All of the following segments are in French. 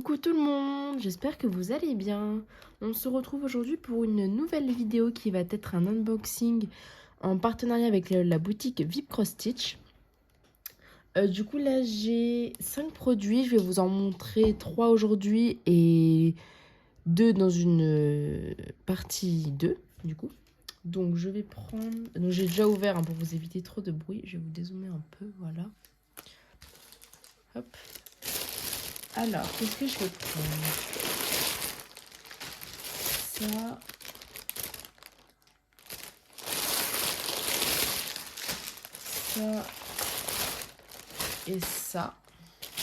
Coucou tout le monde, j'espère que vous allez bien. On se retrouve aujourd'hui pour une nouvelle vidéo qui va être un unboxing en partenariat avec la boutique VIP Cross Stitch. Du coup là j'ai 5 produits, je vais vous en montrer 3 aujourd'hui et 2 dans une partie 2 du coup. Donc je vais prendre, donc j'ai déjà ouvert pour vous éviter trop de bruit, je vais vous dézoomer un peu, voilà. Hop. Alors, qu'est-ce que je vais prendre? Ça. Ça. Et ça.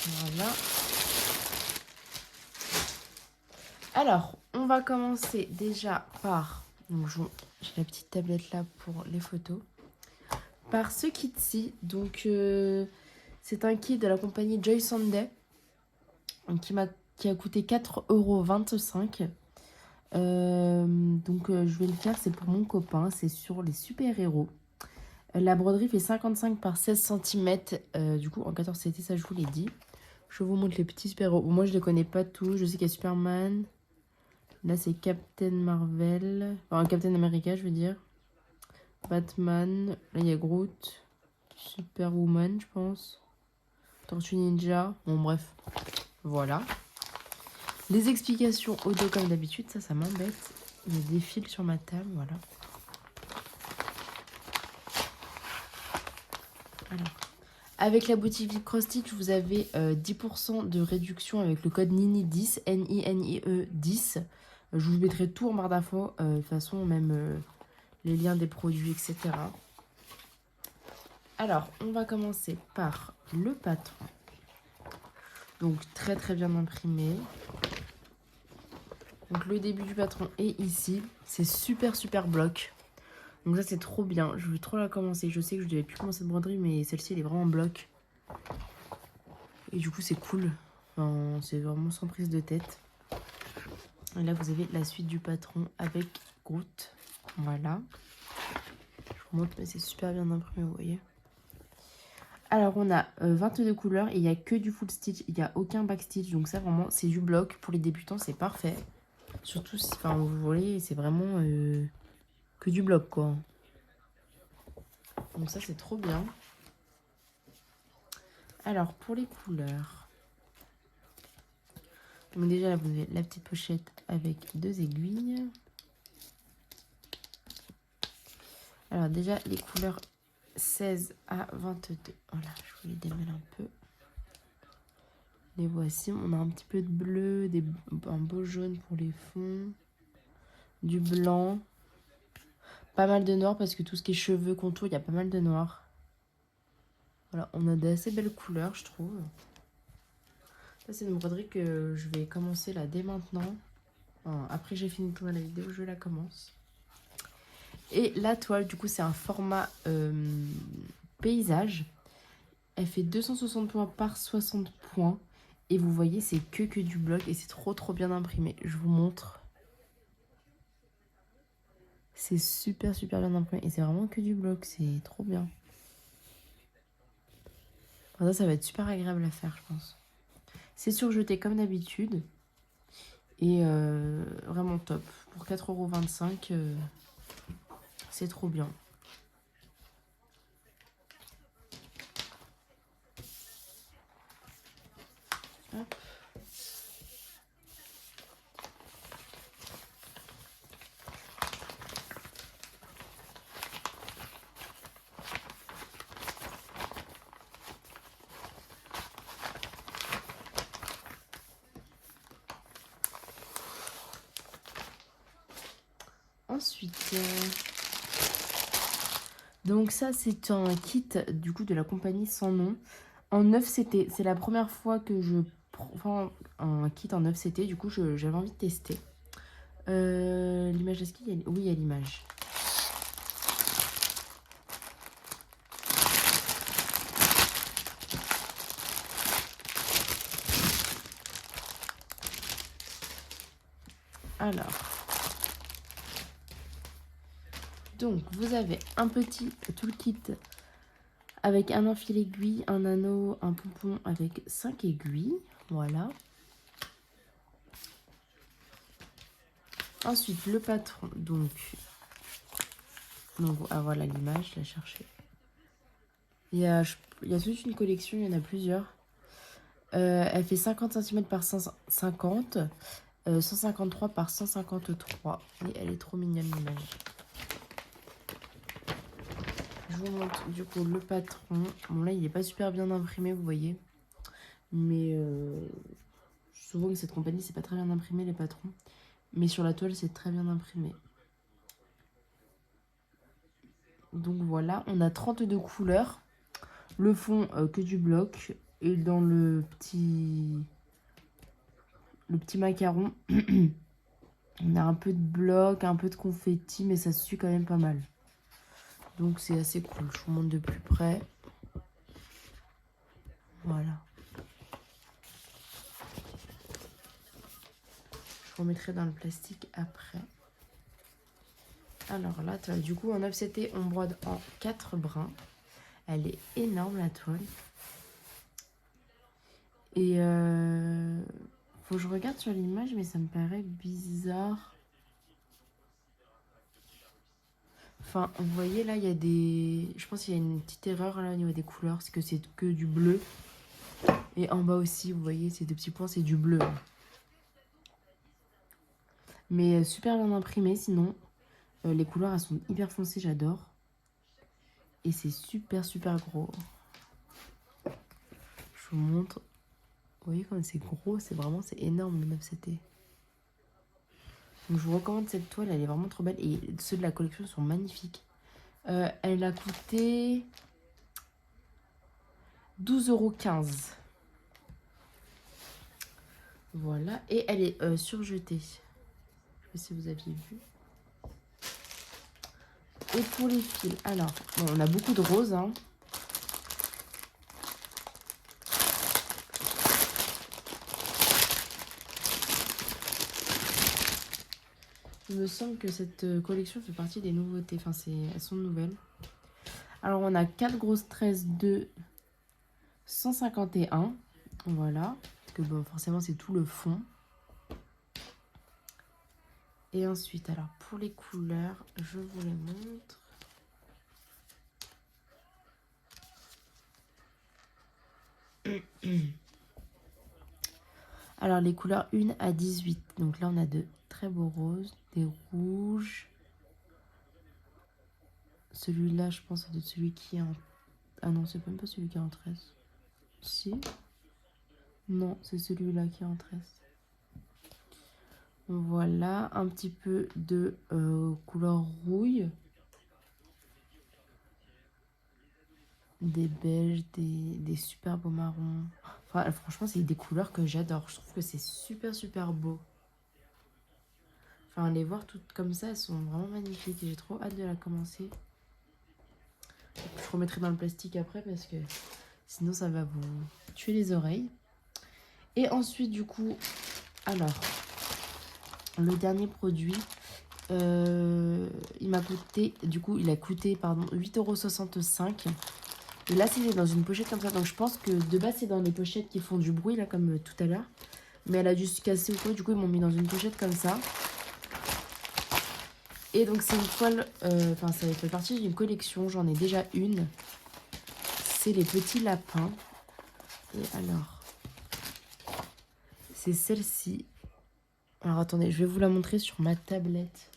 Voilà. Alors, on va commencer déjà par... Donc, j'ai la petite tablette là pour les photos. Par ce kit-ci. Donc, c'est un kit de la compagnie Joy Sunday. Qui a coûté 4,25 €. Je vais le faire, c'est pour mon copain, c'est sur les super-héros. La broderie fait 55 par 16 cm, du coup en 14 CT, ça je vous l'ai dit. Je vous montre les petits super-héros. Moi je les connais pas tous, je sais qu'il y a Superman. Là c'est Captain Marvel, enfin Captain America je veux dire. Batman, là il y a Groot. Superwoman je pense. Tortue Ninja, bon bref, voilà. Les explications au dos comme d'habitude, ça m'embête. Il y a des fils sur ma table, voilà. Alors, avec la boutique VIP Cross Stitch, vous avez 10% de réduction avec le code NINIE10, NINIE 10. Je vous mettrai tout en barre d'infos, de toute façon, même les liens des produits, etc. Alors, on va commencer par le patron. Donc, très très bien imprimé. Donc, le début du patron est ici. C'est super bloc. Donc ça, c'est trop bien. Je veux trop la commencer. Je sais que je devais plus commencer de broderie, mais celle-ci, elle est vraiment en bloc. Et du coup, c'est cool. Enfin, c'est vraiment sans prise de tête. Et là, vous avez la suite du patron avec Groot. Voilà. Je vous montre, mais c'est super bien imprimé, vous voyez. Alors, on a 22 couleurs et il n'y a que du full stitch. Il n'y a aucun back stitch. Donc ça, vraiment, c'est du bloc. Pour les débutants, c'est parfait. Surtout, si, enfin, vous voyez, c'est vraiment que du bloc, quoi. Donc ça, c'est trop bien. Alors, pour les couleurs. Donc déjà, là, vous avez la petite pochette avec 2 aiguilles. Alors déjà, les couleurs 16 à 22. Voilà, je vous les démêle un peu. Les voici. On a un petit peu de bleu, un beau jaune pour les fonds. Du blanc. Pas mal de noir parce que tout ce qui est cheveux, contours, il y a pas mal de noir. Voilà, on a d'assez belles couleurs, je trouve. Ça, c'est une broderie que je vais commencer là dès maintenant. Enfin, après j'ai fini de tourner la vidéo, je la commence. Et la toile, du coup, c'est un format paysage. Elle fait 260 points par 60 points. Et vous voyez, c'est que du bloc. Et c'est trop bien imprimé. Je vous montre. C'est super bien imprimé. Et c'est vraiment que du bloc. C'est trop bien. Enfin, ça va être super agréable à faire, je pense. C'est surjeté comme d'habitude. Et vraiment top. Pour 4,25 €, c'est trop bien. Hop. Ensuite, donc ça c'est un kit du coup de la compagnie Sans Nom en 9 CT. C'est la première fois que je prends un kit en 9 CT. Du coup j'avais envie de tester. L'image, est-ce qu'il y a... Oui, il y a l'image. Alors, donc vous avez un petit toolkit avec un enfil aiguille, un anneau, un pompon avec 5 aiguilles. Voilà. Ensuite, le patron. Donc ah, voilà l'image, je l'ai cherchée. Il y a toute une collection, il y en a plusieurs. Elle fait 50 cm par 150, 153 par 153. Et elle est trop mignonne l'image. Je vous montre du coup le patron. Bon là il n'est pas super bien imprimé, vous voyez. Mais souvent que cette compagnie c'est pas très bien imprimé les patrons. Mais sur la toile c'est très bien imprimé. Donc voilà, on a 32 couleurs. Le fond que du bloc. Et dans le petit macaron, on a un peu de bloc, un peu de confetti, mais ça se suit quand même pas mal. Donc c'est assez cool. Je vous montre de plus près. Voilà. Je remettrai dans le plastique après. Alors la toile, du coup en offseté, on brode en 4 brins. Elle est énorme la toile. Et faut que je regarde sur l'image, mais ça me paraît bizarre. Enfin, vous voyez là, il y a des... Je pense qu'il y a une petite erreur là au niveau des couleurs. C'est que c'est que du bleu. Et en bas aussi, vous voyez, ces deux petits points, c'est du bleu. Mais super bien imprimé, sinon. Les couleurs, elles sont hyper foncées, j'adore. Et c'est super, super gros. Je vous montre. Vous voyez comme c'est gros, c'est énorme le 9CT. Donc je vous recommande cette toile, elle est vraiment trop belle. Et ceux de la collection sont magnifiques. Elle a coûté 12,15 €. Voilà, et elle est surjetée. Je sais pas si vous aviez vu. Et pour les fils, alors, bon, on a beaucoup de roses, hein. Il me semble que cette collection fait partie des nouveautés. Enfin, elles sont nouvelles. Alors, on a 4 grosses tresses de 151. Voilà. Parce que bon, forcément, c'est tout le fond. Et ensuite, alors, pour les couleurs, je vous les montre. Alors, les couleurs 1 à 18. Donc là, on a de très beaux roses, des rouges. Celui-là, je pense, c'est celui qui est en... Ah non, c'est même pas celui qui est en tresse. Si. Non, c'est celui-là qui est en tresse. Voilà, un petit peu de couleur rouille. Des beiges, des super beaux marrons. Enfin, franchement, c'est des couleurs que j'adore. Je trouve que c'est super, super beau. Enfin, les voir toutes comme ça, elles sont vraiment magnifiques. J'ai trop hâte de la commencer. Je remettrai dans le plastique après parce que sinon, ça va vous tuer les oreilles. Et ensuite, du coup, alors, le dernier produit, il a coûté 8,65 €. Et là, c'est dans une pochette comme ça. Donc, je pense que de base, c'est dans les pochettes qui font du bruit, là, comme tout à l'heure. Mais elle a dû se casser ou quoi. Du coup, ils m'ont mis dans une pochette comme ça. Et donc, c'est une toile... Enfin, ça fait partie d'une collection. J'en ai déjà une. C'est les petits lapins. Et alors... C'est celle-ci. Alors, attendez, je vais vous la montrer sur ma tablette.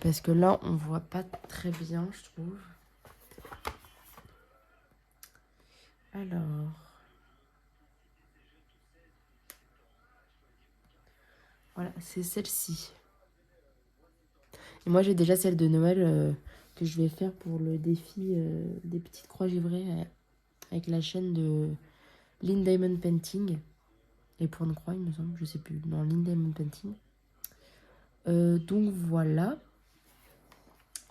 Parce que là, on voit pas très bien, je trouve. Alors... Voilà, c'est celle-ci. Et moi, j'ai déjà celle de Noël que je vais faire pour le défi des petites croix givrées avec la chaîne de Lynn Diamond Painting. Les points de croix, il me semble, je sais plus. Non, Lynn Diamond Painting. Donc voilà.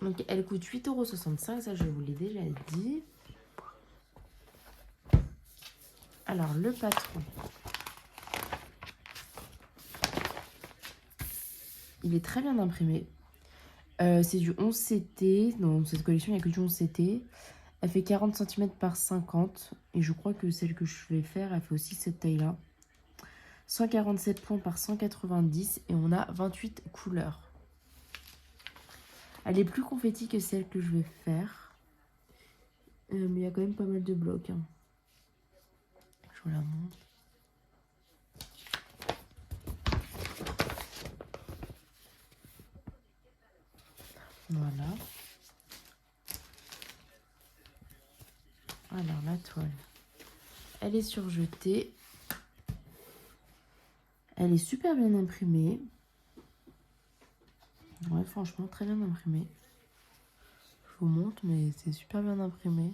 Donc elle coûte 8,65 €, ça je vous l'ai déjà dit. Alors le patron. Il est très bien imprimé. C'est du 11CT. Dans cette collection, il n'y a que du 11CT. Elle fait 40 cm par 50. Et je crois que celle que je vais faire, elle fait aussi cette taille-là. 147 points par 190 et on a 28 couleurs. Elle est plus confetti que celle que je vais faire. Mais il y a quand même pas mal de blocs. Hein. Je vous la montre. Voilà. Alors la toile. Elle est surjetée. Elle est super bien imprimée. Ouais, franchement, très bien imprimée. Je vous montre, mais c'est super bien imprimé.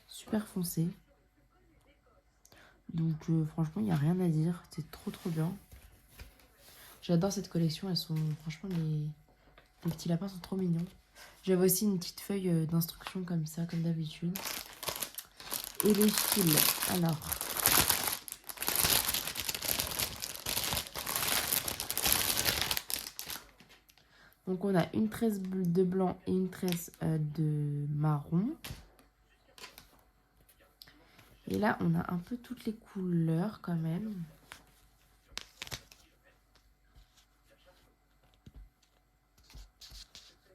Super foncé. Donc, franchement, il n'y a rien à dire. C'est trop, trop bien. J'adore cette collection. Elles sont, franchement, les petits lapins sont trop mignons. J'avais aussi une petite feuille d'instruction comme ça, comme d'habitude. Et les fils. Alors... Donc on a une tresse de blanc et une tresse de marron. Et là on a un peu toutes les couleurs quand même.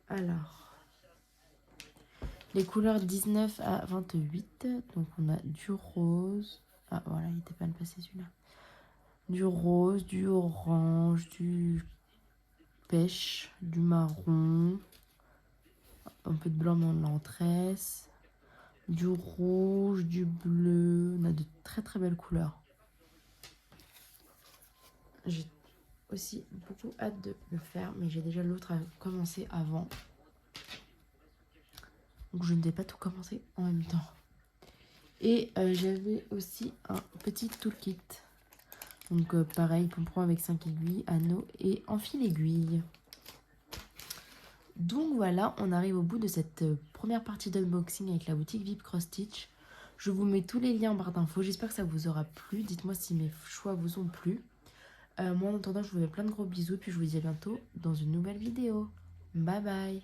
Alors, les couleurs 19 à 28. Donc on a du rose. Ah voilà, il n'était pas le passé celui-là. Du rose, du orange, du pêche, du marron. Un peu de blanc dans l'entresse. Du rouge, du bleu. On a de très très belles couleurs. J'ai aussi beaucoup hâte de le faire, mais j'ai déjà l'autre à commencer avant. Donc je ne vais pas tout commencer en même temps. Et j'avais aussi un petit toolkit. Donc pareil, pompon avec 5 aiguilles, anneaux et en fil aiguille. Donc voilà, on arrive au bout de cette première partie d'unboxing avec la boutique VIP Cross Stitch. Je vous mets tous les liens en barre d'infos. J'espère que ça vous aura plu. Dites-moi si mes choix vous ont plu. Moi en attendant, je vous fais plein de gros bisous. Puis je vous dis à bientôt dans une nouvelle vidéo. Bye bye.